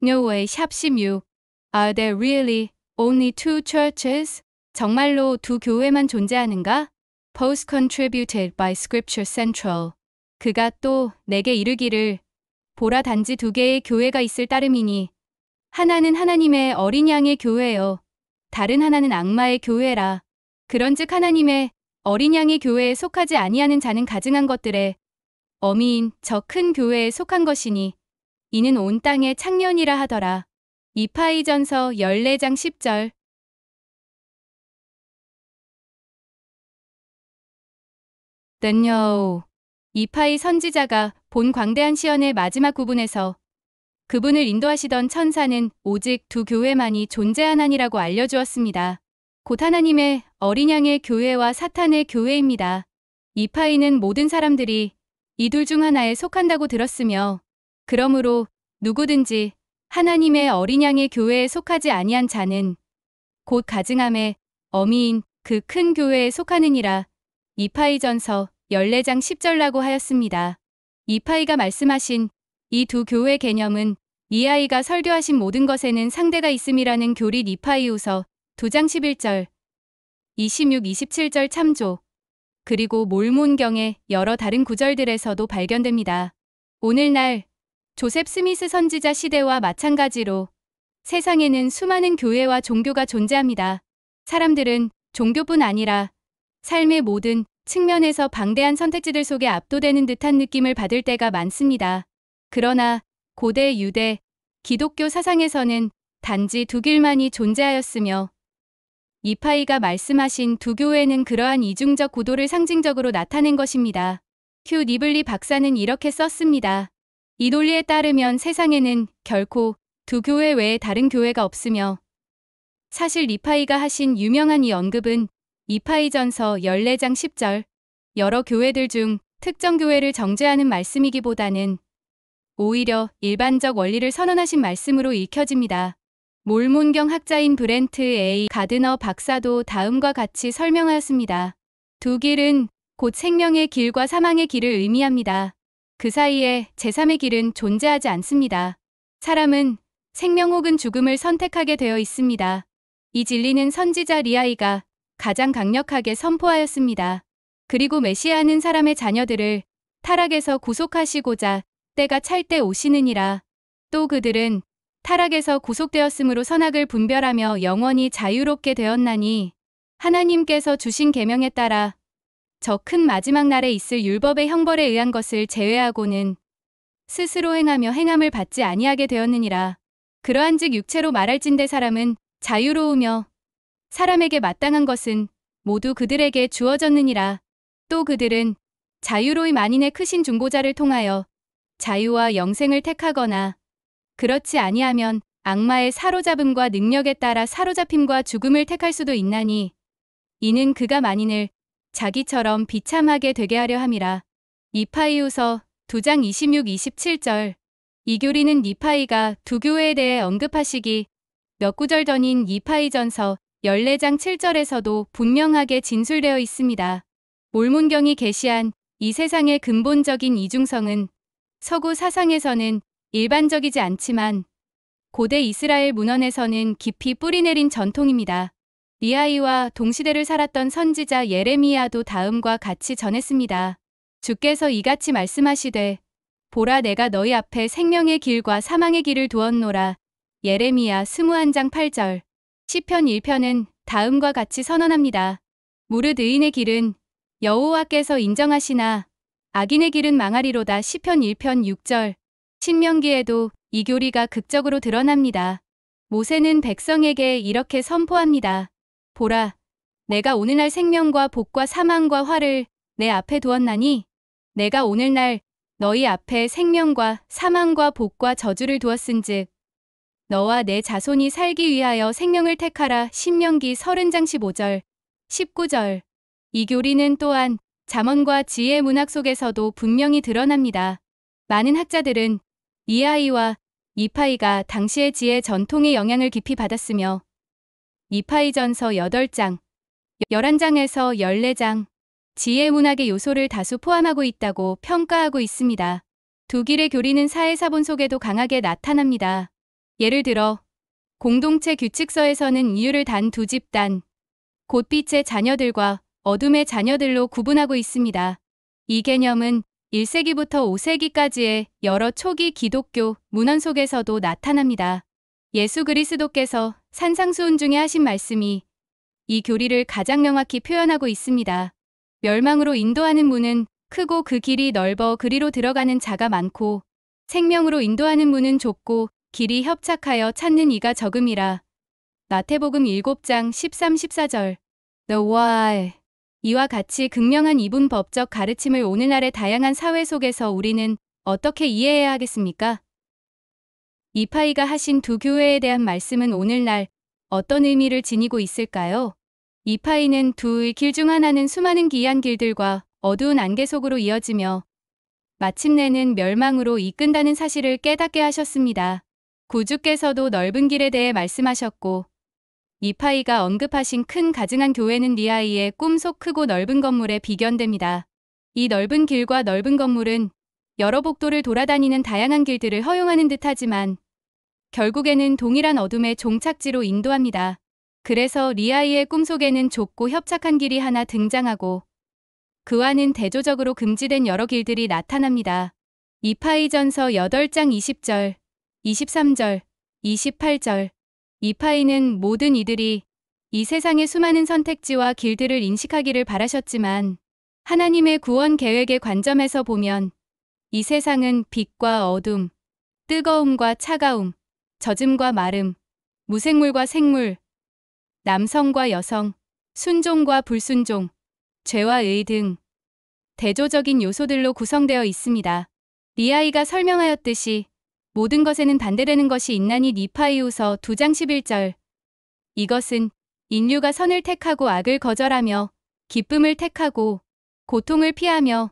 No way. 샵 16. Are there really only two churches? 정말로 두 교회만 존재하는가? Post contributed by Scripture Central. 그가 또 내게 이르기를 보라 단지 두 개의 교회가 있을 따름이니 하나는 하나님의 어린 양의 교회요 다른 하나는 악마의 교회라. 그런즉 하나님의 어린 양의 교회에 속하지 아니하는 자는 가증한 것들의 어미인 저 큰 교회에 속한 것이니 이는 온 땅의 창년이라 하더라. 이파이전서 14장 10절. No. 이파이 선지자가 본 광대한 시연의 마지막 부분에서 그분을 인도하시던 천사는 오직 두 교회만이 존재하나니라고 알려주었습니다. 곧 하나님의 어린 양의 교회와 사탄의 교회입니다. 이파이는 모든 사람들이 이 둘 중 하나에 속한다고 들었으며 그러므로 누구든지 하나님의 어린 양의 교회에 속하지 아니한 자는 곧 가증함의 어미인 그 큰 교회에 속하느니라. 이파이전서 14장 10절라고 하였습니다. 이파이가 말씀하신 이 두 교회 개념은 이하이가 설교하신 모든 것에는 상대가 있음이라는 교릿 이파이후서 2장 11절, 26, 27절 참조, 그리고 몰몬경의 여러 다른 구절들에서도 발견됩니다. 오늘날 조셉 스미스 선지자 시대와 마찬가지로 세상에는 수많은 교회와 종교가 존재합니다. 사람들은 종교뿐 아니라 삶의 모든 측면에서 방대한 선택지들 속에 압도되는 듯한 느낌을 받을 때가 많습니다. 그러나 고대 유대, 기독교 사상에서는 단지 두 길만이 존재하였으며 이파이가 말씀하신 두 교회는 그러한 이중적 구도를 상징적으로 나타낸 것입니다. 휴 니블리 박사는 이렇게 썼습니다. 이 논리에 따르면 세상에는 결코 두 교회 외에 다른 교회가 없으며 사실 이파이가 하신 유명한 이 언급은 이파이전서 14장 10절 여러 교회들 중 특정 교회를 정죄하는 말씀이기보다는 오히려 일반적 원리를 선언하신 말씀으로 읽혀집니다. 몰몬경 학자인 브렌트 A. 가드너 박사도 다음과 같이 설명하였습니다. 두 길은 곧 생명의 길과 사망의 길을 의미합니다. 그 사이에 제3의 길은 존재하지 않습니다. 사람은 생명 혹은 죽음을 선택하게 되어 있습니다. 이 진리는 선지자 리아이가 가장 강력하게 선포하였습니다. 그리고 메시아는 사람의 자녀들을 타락에서 구속하시고자 때가 찰 때 오시느니라. 또 그들은 타락에서 구속되었으므로 선악을 분별하며 영원히 자유롭게 되었나니 하나님께서 주신 계명에 따라 저 큰 마지막 날에 있을 율법의 형벌에 의한 것을 제외하고는 스스로 행하며 행함을 받지 아니하게 되었느니라. 그러한즉 육체로 말할진대 사람은 자유로우며 사람에게 마땅한 것은 모두 그들에게 주어졌느니라. 또 그들은 자유로이 만인의 크신 중보자를 통하여 자유와 영생을 택하거나 그렇지 아니하면 악마의 사로잡음과 능력에 따라 사로잡힘과 죽음을 택할 수도 있나니 이는 그가 만인을 자기처럼 비참하게 되게 하려 함이라. 이파이후서 2장 26, 27절. 이 교리는 이파이가 두 교회에 대해 언급하시기 몇 구절 전인 이파이전서 14장 7절에서도 분명하게 진술되어 있습니다. 몰몬경이 계시한 이 세상의 근본적인 이중성은 서구 사상에서는 일반적이지 않지만 고대 이스라엘 문헌에서는 깊이 뿌리내린 전통입니다. 리아이와 동시대를 살았던 선지자 예레미야도 다음과 같이 전했습니다. 주께서 이같이 말씀하시되 보라 내가 너희 앞에 생명의 길과 사망의 길을 두었노라. 예레미야 21장 8절. 시편 1편은 다음과 같이 선언합니다. 무릇 의인의 길은 여호와께서 인정하시나 악인의 길은 망하리로다. 시편 1편 6절. 신명기에도 이 교리가 극적으로 드러납니다. 모세는 백성에게 이렇게 선포합니다. 보라, 내가 오늘날 생명과 복과 사망과 화를 내 앞에 두었나니 내가 오늘날 너희 앞에 생명과 사망과 복과 저주를 두었은즉 너와 내 자손이 살기 위하여 생명을 택하라. 신명기 30장 15절, 19절. 이 교리는 또한 잠언과 지혜 문학 속에서도 분명히 드러납니다. 많은 학자들은 이하이와 이파이가 당시의 지혜 전통의 영향을 깊이 받았으며 이파이전서 8장, 11장에서 14장, 지혜 문학의 요소를 다수 포함하고 있다고 평가하고 있습니다. 두 길의 교리는 사회사본 속에도 강하게 나타납니다. 예를 들어 공동체 규칙서에서는 인류를 단 두 집단, 곧 빛의 자녀들과 어둠의 자녀들로 구분하고 있습니다. 이 개념은 1세기부터 5세기까지의 여러 초기 기독교 문헌 속에서도 나타납니다. 예수 그리스도께서 산상수훈 중에 하신 말씀이 이 교리를 가장 명확히 표현하고 있습니다. 멸망으로 인도하는 문은 크고 그 길이 넓어 그리로 들어가는 자가 많고 생명으로 인도하는 문은 좁고 길이 협착하여 찾는 이가 적음이라. 마태복음 7장 13-14절. The why. 이와 같이 극명한 이분법적 가르침을 오늘날의 다양한 사회 속에서 우리는 어떻게 이해해야 하겠습니까? 이파이가 하신 두 교회에 대한 말씀은 오늘날 어떤 의미를 지니고 있을까요? 이파이는 두 길 중 하나는 수많은 기이한 길들과 어두운 안개 속으로 이어지며 마침내는 멸망으로 이끈다는 사실을 깨닫게 하셨습니다. 구주께서도 넓은 길에 대해 말씀하셨고 이파이가 언급하신 큰 가증한 교회는 리아이의 꿈속 크고 넓은 건물에 비견됩니다. 이 넓은 길과 넓은 건물은 여러 복도를 돌아다니는 다양한 길들을 허용하는 듯하지만 결국에는 동일한 어둠의 종착지로 인도합니다. 그래서 리아이의 꿈속에는 좁고 협착한 길이 하나 등장하고 그와는 대조적으로 금지된 여러 길들이 나타납니다. 이파이전서 8장 20절, 23절, 28절. 이파이는 모든 이들이 이 세상의 수많은 선택지와 길들을 인식하기를 바라셨지만 하나님의 구원 계획의 관점에서 보면 이 세상은 빛과 어둠, 뜨거움과 차가움, 젖음과 마름, 무생물과 생물, 남성과 여성, 순종과 불순종, 죄와 의 등 대조적인 요소들로 구성되어 있습니다. 리아이가 설명하였듯이 모든 것에는 반대되는 것이 있나니 이파이후서 2장 11절. 이것은 인류가 선을 택하고 악을 거절하며 기쁨을 택하고 고통을 피하며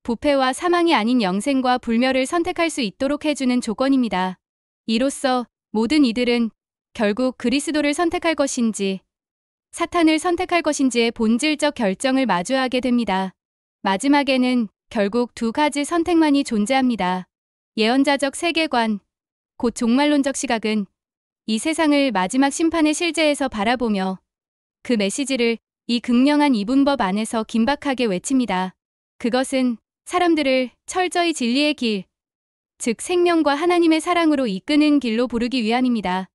부패와 사망이 아닌 영생과 불멸을 선택할 수 있도록 해주는 조건입니다. 이로써 모든 이들은 결국 그리스도를 선택할 것인지 사탄을 선택할 것인지의 본질적 결정을 마주하게 됩니다. 마지막에는 결국 두 가지 선택만이 존재합니다. 예언자적 세계관, 곧 종말론적 시각은 이 세상을 마지막 심판의 실제에서 바라보며 그 메시지를 이 극명한 이분법 안에서 긴박하게 외칩니다. 그것은 사람들을 철저히 진리의 길, 즉 생명과 하나님의 사랑으로 이끄는 길로 부르기 위함입니다.